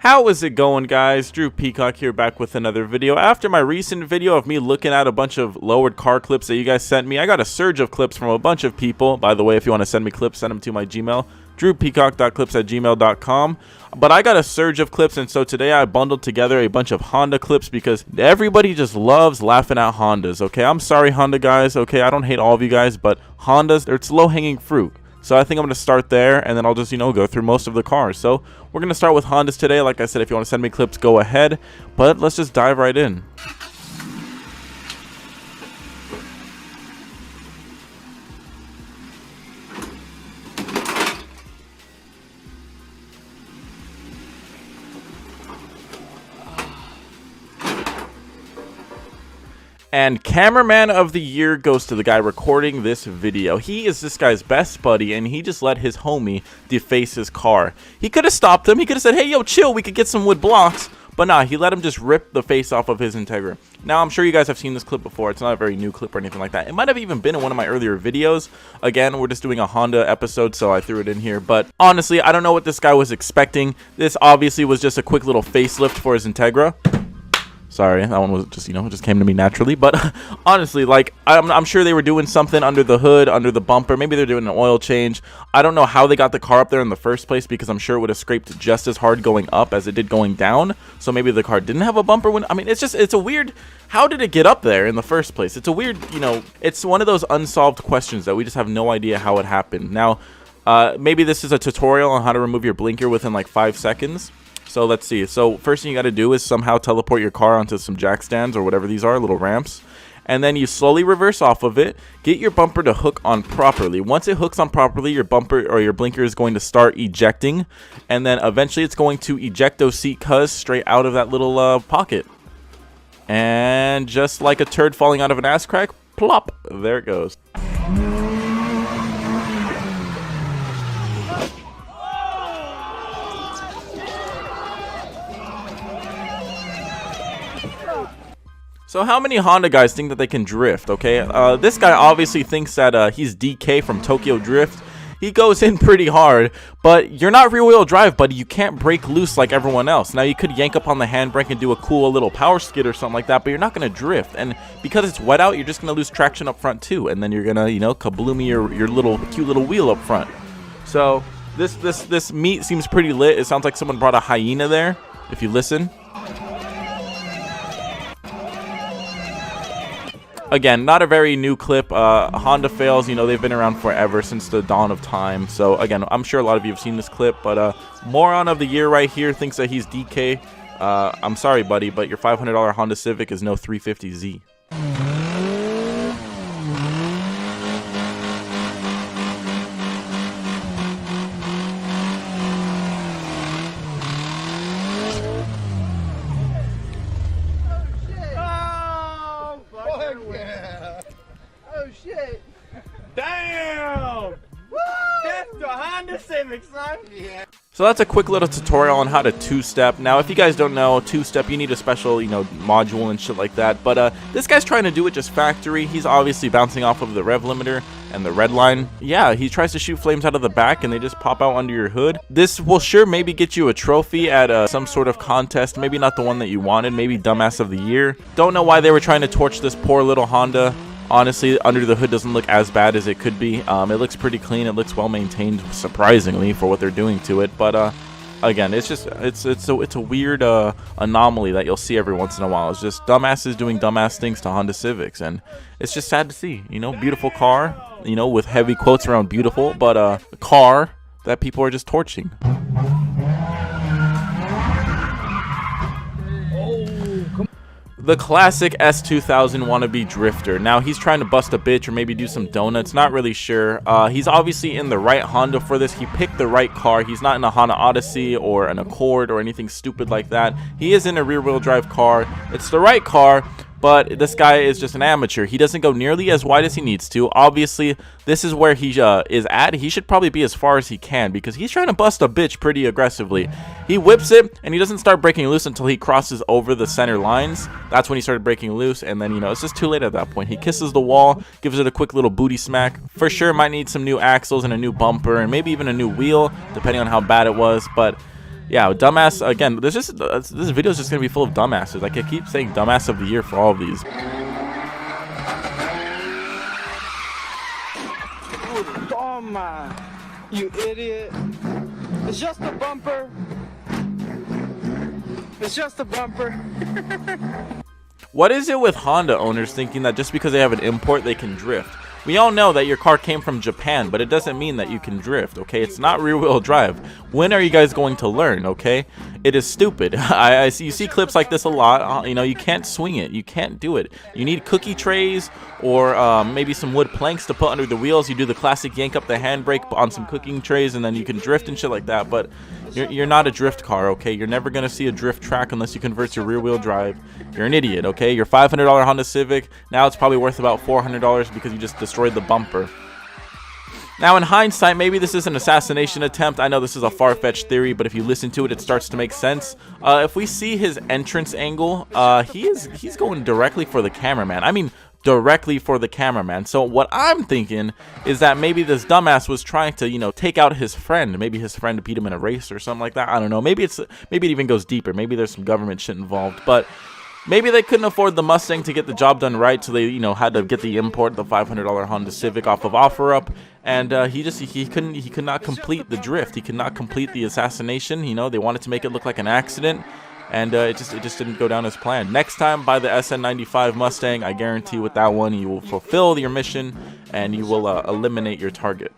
How is it going, guys? Drew Peacock here, back with another video. After my recent video of me looking at a bunch of lowered car clips that you guys sent me, I got a surge of clips from a bunch of people. By the way, if you want to send me clips, send them to my Gmail, drewpeacock.clips@gmail.com. But I got a surge of clips, and so today I bundled together a bunch of Honda clips because everybody just loves laughing at Hondas, okay? I'm sorry, Honda guys, okay? I don't hate all of you guys, but Hondas, it's low-hanging fruit. So I think I'm going to start there, and then I'll just, go through most of the cars. So we're going to start with Hondas today. Like I said, if you want to send me clips, go ahead. But let's just dive right in. And cameraman of the year goes to the guy recording this video. He is this guy's best buddy, and he just let his homie deface his car. He could have stopped him. He could have said, hey, yo, chill, we could get some wood blocks. But nah, he let him just rip the face off of his Integra. Now, I'm sure you guys have seen this clip before. It's not a very new clip or anything like that. It might have even been in one of my earlier videos. Again, we're just doing a Honda episode, so I threw it in here. But honestly, I don't know what this guy was expecting. This obviously was just a quick little facelift for his Integra. Sorry, that one was just, it just came to me naturally. But honestly, like, I'm sure they were doing something under the hood, under the bumper. Maybe they're doing an oil change. I don't know how they got the car up there in the first place, because I'm sure it would have scraped just as hard going up as it did going down. So maybe the car didn't have a bumper when, it's a weird, how did it get up there in the first place? It's a weird, it's one of those unsolved questions that we just have no idea how it happened. Now, maybe this is a tutorial on how to remove your blinker within like 5 seconds. So let's see. So first thing you got to do is somehow teleport your car onto some jack stands or whatever these are, little ramps. And then you slowly reverse off of it. Get your bumper to hook on properly. Once it hooks on properly, your bumper or your blinker is going to start ejecting. And then eventually it's going to eject those seat cuz straight out of that little pocket. And just like a turd falling out of an ass crack, plop, there it goes. So how many Honda guys think that they can drift, okay? This guy obviously thinks that he's DK from Tokyo Drift. He goes in pretty hard, but you're not rear-wheel drive, buddy. You can't break loose like everyone else. Now, you could yank up on the handbrake and do a cool little power skid or something like that, but you're not going to drift. And because it's wet out, you're just going to lose traction up front too. And then you're going to, kabloomy your little cute little wheel up front. So this meet seems pretty lit. It sounds like someone brought a hyena there, if you listen. Again, not a very new clip. Honda fails, they've been around forever, since the dawn of time. So again, I'm sure a lot of you have seen this clip, but moron of the year right here thinks that he's DK. I'm sorry, buddy, but your $500 Honda Civic is no 350Z. Oh shit! Damn! Woo! That's the Honda Civic, son! Yeah. So that's a quick little tutorial on how to two-step. Now, if you guys don't know, two-step, you need a special, module and shit like that. But this guy's trying to do it just factory. He's obviously bouncing off of the rev limiter and the red line. Yeah, he tries to shoot flames out of the back, and they just pop out under your hood. This will sure maybe get you a trophy at some sort of contest. Maybe not the one that you wanted. Maybe Dumbass of the Year. Don't know why they were trying to torch this poor little Honda. Honestly, under the hood doesn't look as bad as it could be. It looks pretty clean. It looks well maintained, surprisingly, for what they're doing to it. But again, it's just it's a weird anomaly that you'll see every once in a while. It's just dumbasses doing dumbass things to Honda Civics, and it's just sad to see. Beautiful car, with heavy quotes around beautiful, but a car that people are just torching. The classic S2000 wannabe drifter. Now, he's trying to bust a bitch or maybe do some donuts. Not really sure. He's obviously in the right Honda for this. He picked the right car. He's not in a Honda Odyssey or an Accord or anything stupid like that. He is in a rear-wheel drive car. It's the right car, but this guy is just an amateur. He doesn't go nearly as wide as he needs to. Obviously, this is where he is at. He should probably be as far as he can, because he's trying to bust a bitch pretty aggressively. He whips it, and he doesn't start breaking loose until he crosses over the center lines. That's when he started breaking loose, and then, it's just too late at that point. He kisses the wall, gives it a quick little booty smack. For sure, might need some new axles and a new bumper, and maybe even a new wheel, depending on how bad it was, but yeah, dumbass. Again, there's just this video is just gonna be full of dumbasses. Like I keep saying, dumbass of the year for all of these. Oh my, you idiot. It's just a bumper. It's just a bumper. What is it with Honda owners thinking that just because they have an import, they can drift? We all know that your car came from Japan, but it doesn't mean that you can drift, okay? It's not rear-wheel drive. When are you guys going to learn, okay? It is stupid. You see clips like this a lot. You know, you can't swing it. You can't do it. You need cookie trays or maybe some wood planks to put under the wheels. You do the classic yank up the handbrake on some cooking trays, and then you can drift and shit like that. But you're not a drift car, okay? You're never going to see a drift track unless you convert your rear-wheel drive. You're an idiot, okay? Your $500 Honda Civic, now it's probably worth about $400 because you just destroyed the bumper. Now, in hindsight, maybe this is an assassination attempt. I know this is a far-fetched theory, but if you listen to it, it starts to make sense. If we see his entrance angle, he's going directly for the cameraman. I mean, directly for the cameraman. So what I'm thinking is that maybe this dumbass was trying to, you know, take out his friend. Maybe his friend beat him in a race or something like that. I don't know. Maybe it even goes deeper. Maybe there's some government shit involved, but maybe they couldn't afford the Mustang to get the job done right, so they, you know, had to get the import, the $500 Honda Civic off of OfferUp, and he could not complete the drift. He could not complete the assassination. You know, they wanted to make it look like an accident, and it just didn't go down as planned. Next time, buy the SN95 Mustang. I guarantee with that one, you will fulfill your mission, and you will eliminate your target.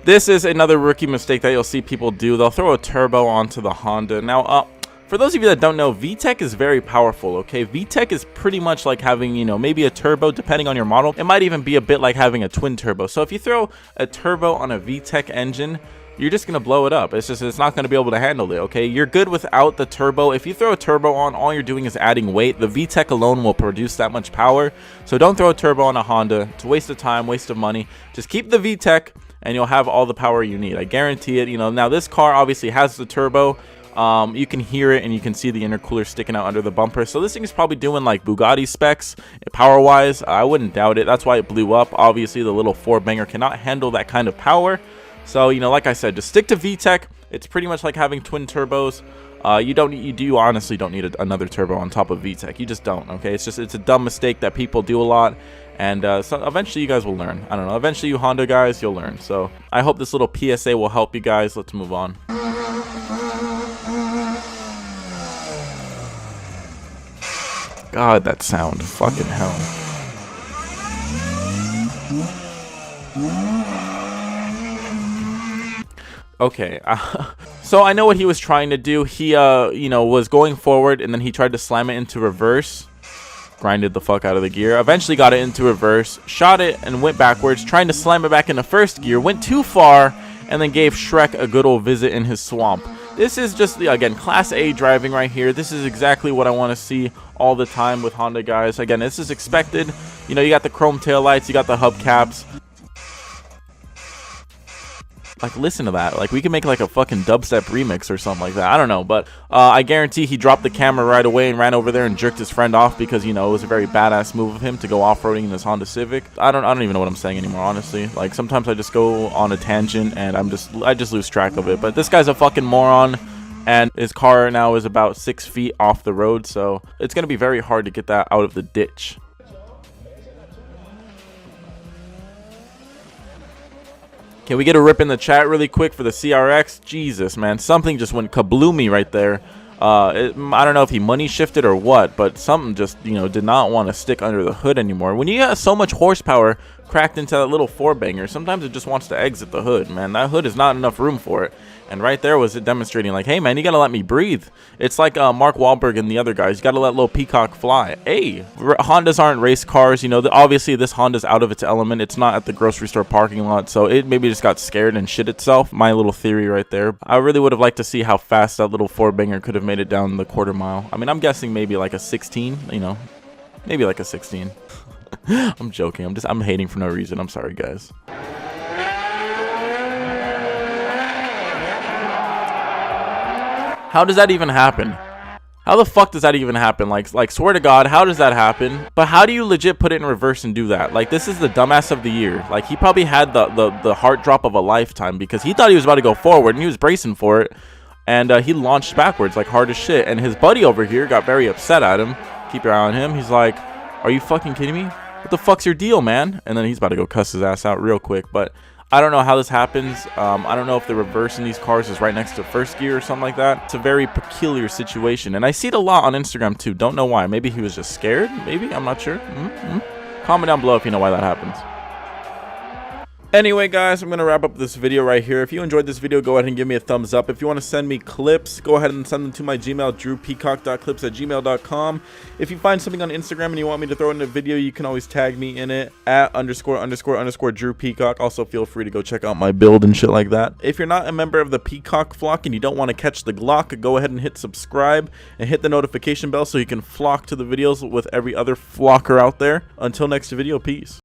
This is another rookie mistake that you'll see people do. They'll throw a turbo onto the Honda. Now, for those of you that don't know, VTEC is very powerful, okay? VTEC is pretty much like having, you know, maybe a turbo, depending on your model. It might even be a bit like having a twin turbo. So if you throw a turbo on a VTEC engine, you're just going to blow it up. It's not going to be able to handle it, okay? You're good without the turbo. If you throw a turbo on, all you're doing is adding weight. The VTEC alone will produce that much power. So don't throw a turbo on a Honda. It's a waste of time, waste of money. Just keep the VTEC, and you'll have all the power you need. I guarantee it. You know, now this car obviously has the turbo. You can hear it, and you can see the intercooler sticking out under the bumper. So this thing is probably doing like Bugatti specs power-wise. I wouldn't doubt it. That's why it blew up. Obviously, the little four-banger cannot handle that kind of power. So, you know, like I said, just stick to VTEC. It's pretty much like having twin turbos. You honestly don't need another turbo on top of VTEC. You just don't, okay? It's a dumb mistake that people do a lot. And so eventually you guys will learn. I don't know. Eventually you Honda guys, you'll learn. So I hope this little PSA will help you guys. Let's move on. God, that sound. Fucking hell. Okay, so I know what he was trying to do. He, you know, was going forward, and then he tried to slam it into reverse. Grinded the fuck out of the gear. Eventually got it into reverse, shot it, and went backwards, trying to slam it back into first gear. Went too far, and then gave Shrek a good old visit in his swamp. This is just, again, Class A driving right here. This is exactly what I want to see all the time with Honda guys. Again, this is expected. You know, you got the chrome taillights, you got the hubcaps. Like, listen to that. Like, we can make like a fucking dubstep remix or something like that. I don't know, but I guarantee he dropped the camera right away and ran over there and jerked his friend off because, you know, it was a very badass move of him to go off-roading in his Honda Civic. I don't even know what I'm saying anymore, honestly. Like, sometimes I just go on a tangent and I just lose track of it. But this guy's a fucking moron, and his car now is about 6 feet off the road, so it's gonna be very hard to get that out of the ditch. Can we get a rip in the chat really quick for the CRX? Jesus, man. Something just went kabloomy right there. I don't know if he money shifted or what, but something just, you know, did not want to stick under the hood anymore. When you got so much horsepower cracked into that little four-banger, sometimes it just wants to exit the hood, man. That hood is not enough room for it. And right there was it demonstrating, like, hey, man, you got to let me breathe. It's like Mark Wahlberg and the other guys. You got to let little Peacock fly. Hey, Hondas aren't race cars. You know, obviously this Honda's out of its element. It's not at the grocery store parking lot, so it maybe just got scared and shit itself. My little theory right there. I really would have liked to see how fast that little four-banger could have made it down the quarter mile. I mean, I'm guessing maybe like a 16, you know, maybe like a 16. I'm joking. I'm hating for no reason. I'm sorry, guys. How does that even happen? How the fuck does that even happen? Like swear to God, how does that happen? But how do you legit put it in reverse and do that? Like, this is the dumbass of the year. Like, he probably had the heart drop of a lifetime because he thought he was about to go forward and he was bracing for it. And he launched backwards like hard as shit. And his buddy over here got very upset at him. Keep your eye on him. He's like, are you fucking kidding me? What the fuck's your deal, man? And then he's about to go cuss his ass out real quick. But I don't know how this happens. I don't know if the reverse in these cars is right next to first gear or something like that. It's a very peculiar situation. And I see it a lot on Instagram too. Don't know why. Maybe he was just scared. Maybe. I'm not sure. Comment down below if you know why that happens. Anyway, guys, I'm going to wrap up this video right here. If you enjoyed this video, go ahead and give me a thumbs up. If you want to send me clips, go ahead and send them to my Gmail, drewpeacock.clips@gmail.com. If you find something on Instagram and you want me to throw it in a video, you can always tag me in it at ____Drew Peacock. Also, feel free to go check out my build and shit like that. If you're not a member of the Peacock flock and you don't want to catch the Glock, go ahead and hit subscribe and hit the notification bell so you can flock to the videos with every other flocker out there. Until next video, peace.